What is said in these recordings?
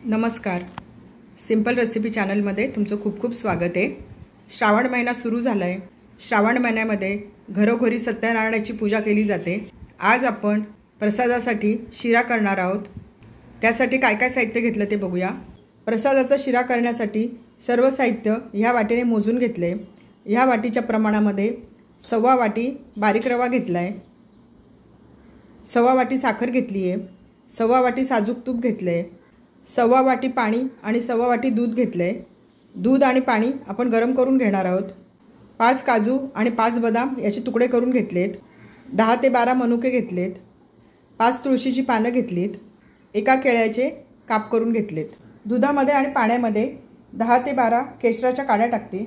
नमस्कार. Simple recipe चॅनलमध्ये तुमचं खूप खूप स्वागत आहे. श्रावण महिना सुरू झाला आहे. श्रावण महिन्यामध्ये घरोघरी सत्यनारायणाची पूजा केली जाते. आज आपण प्रसादासाठी शिरा करणार आहोत. त्यासाठी काय काय साहित्य घेतलं ते बघूया. प्रसादाचा शिरा करण्यासाठी सर्व साहित्य ह्या वाटीने मोजून घेतले. ह्या वाटीच्या प्रमाणामध्ये 1/2 वाटी बारीक रवा घेतला आहे, 1/2 वाटी साखर घेतली आहे, 1/2 वाटी साजूक तूप घेतले आहे, 1/2 वाटी पाणी आणि 1/2 वाटी दूध घेतले. दूध आणि पाणी आपण गरम करून घेणार आहोत. 5 काजू आणि 5 बदाम याचे तुकडे करून घेतलेत. 10 ते 12 मनुके घेतलेत. 5 तुळशीची पानं घेतलीत. 1 केळ्याचे काप करून घेतलेत. दुधामध्ये आणि पाण्यामध्ये 10 ते 12 केशराच्या काड्या टाकते.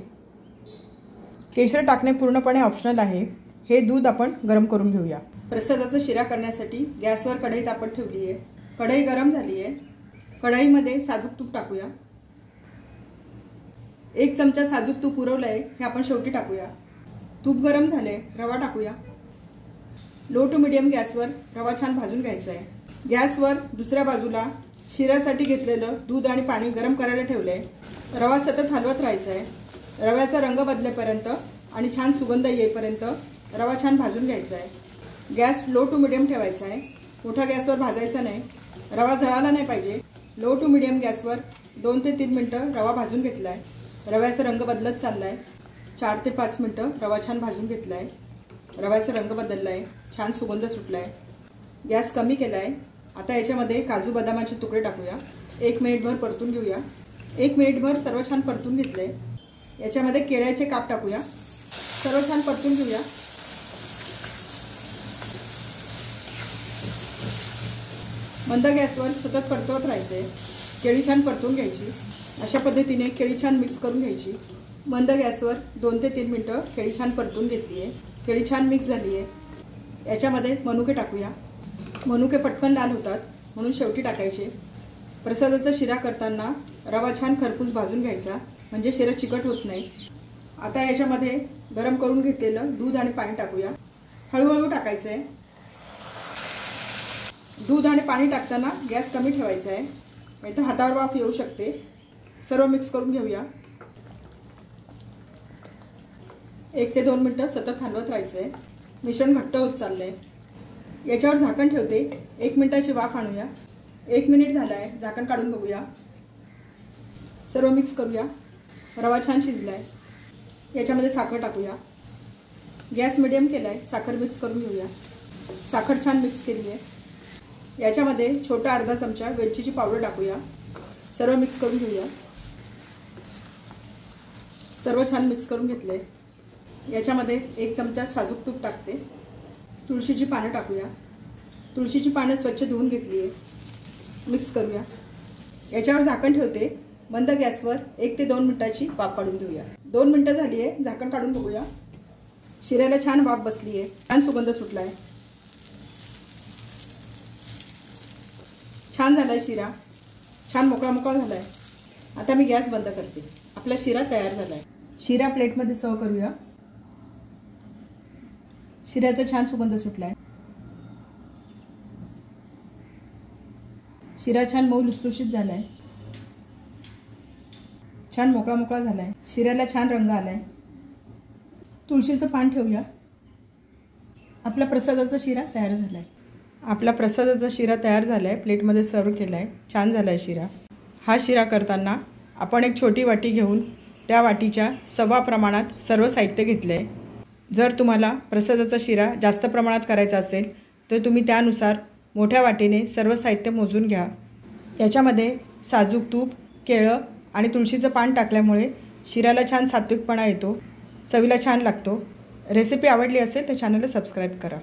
केशर टाकणे पूर्णपणे ऑप्शनल आहे. हे दूध आपण गरम करून घेऊया. प्रसादाचा शिरा करण्यासाठी गॅसवर कढई तापत ठेवली आहे. कढई गरम झाली आहे. कढईमध्ये साजूक तूप टाकूया. 1 चमचा साजूक तूप उरवलं आहे, हे आपण शेवटी टाकूया. तूप गरम झाले, रवा टाकूया. लो टू मीडियम गॅसवर रवा छान भाजून घ्यायचा आहे. गॅसवर दुसऱ्या बाजूला शिऱ्यासाठी घेतलेलं दूध आणि पाणी गरम करायला ठेवलं आहे. रवा सतत हलवत राहायचा आहे. रव्याचा रंग बदलेपर्यंत आणि छान सुगंध येईपर्यंत रवा छान भाजून घ्यायचा आहे. गॅस लो टू मीडियम ठेवायचा आहे. मोठ्या गॅसवर भाजायचा नाही. रवा जळाला नाही पाहिजे. लो टू मीडियम गॅसवर 2 ते 3 मिनटं रवा भाजून घेतला आहे. रव्याचा रंग बदलत चालला आहे. 4 ते 5 मिनटं रवा छान भाजून घेतला आहे. रव्याचा रंग बदलला आहे. छान सुगंध सुटला आहे. गॅस कमी केला आहे. आता याच्यामध्ये काजू बदामाचे तुकडे टाकूया. 1 मिनिटभर परतून घेऊया. 1 मिनिटभर सर्व छान परतून घेतले. याच्यामध्ये केळ्याचे काप टाकूया. सर्व छान परतून घेऊया. मंद गॅसवर सतत परतवत राहायचे. केळी छान परतून घ्यायची. अशा पद्धतीने केळी छान मिक्स करून घ्यायची. मंद गॅसवर 2 ते 3 मिनटं केळी छान परतून घेतली आहे. केळी छान मिक्स झाली आहे. याच्यामध्ये मनुके टाकूया. मनुके पटकन लाल होतात म्हणून शेवटी टाकायचे. प्रसादाचा शिरा करताना रवा छान खरपूस भाजून घ्यायचा, म्हणजे शिरा चिकट होत नाही. आता याच्यामध्ये गरम करून घेतलेलं दूध आणि पाणी टाकूया. हळूहळू टाकायचं आहे. दूध आणि पाणी टाकताना गॅस कमी ठेवायचा आहे, नाहीतर हातावर वाफ येऊ शकते. सर्व मिक्स करून घेऊया. 1 ते 2 मिनटं सतत हलवत राहायचं आहे. मिश्रण घट्ट होत चाललं आहे. याच्यावर झाकण ठेवते. 1 मिनिटाची वाफ आणूया. 1 मिनिट झाला आहे. झाकण काढून बघूया. सर्व मिक्स करूया. रवा छान शिजला आहे. याच्यामध्ये साखर टाकूया. गॅस मिडियम केला आहे. साखर मिक्स करून घेऊया. साखर छान मिक्स केली आहे. याच्यामध्ये छोटा अर्धा चमचा वेलचीची पावडर टाकूया. सर्व मिक्स करून घेऊया. सर्व छान मिक्स करून घेतले. याच्यामध्ये 1 चमचा साजूक तूप टाकते. तुळशीची पानं टाकूया. तुळशीची पानं स्वच्छ धुवून घेतली आहे. मिक्स करूया. याच्यावर झाकण ठेवते. मंद गॅसवर 1 ते 2 मिनिटाची वाफ काढून घेऊया. 2 मिनिटं झाली आहे. झाकण काढून बघूया. शिऱ्याला छान वाफ बसली आहे. छान सुगंध सुटला आहे. छान झाला आहे शिरा. छान मोकळा मोकळा झाला आहे. आता मी गॅस बंद करते. आपला शिरा तयार झाला आहे. शिरा प्लेटमध्ये सर्व करूया. शिऱ्याचा छान सुगंध सुटला आहे. शिरा छान मऊ लुसलुशीत झाला आहे. छान मोकळा मोकळा झाला आहे. शिऱ्याला छान रंग आला आहे. तुळशीचं पान ठेवूया. आपला प्रसादाचा शिरा तयार झाला आहे. आपला प्रसादाचा शिरा तयार झाला आहे. प्लेटमध्ये सर्व केला आहे. छान झाला आहे शिरा. हा शिरा करताना आपण एक छोटी वाटी घेऊन त्या वाटीच्या 1/2 प्रमाणात सर्व साहित्य घेतले आहे. जर तुम्हाला प्रसादाचा शिरा जास्त प्रमाणात करायचा असेल तर तुम्ही त्यानुसार मोठ्या वाटीने सर्व साहित्य मोजून घ्या. याच्यामध्ये साजूक तूप, केळं आणि तुळशीचं पान टाकल्यामुळे शिऱ्याला छान सात्विकपणा येतो. चवीला छान लागतो. रेसिपी आवडली असेल तर चॅनलला सबस्क्राईब करा.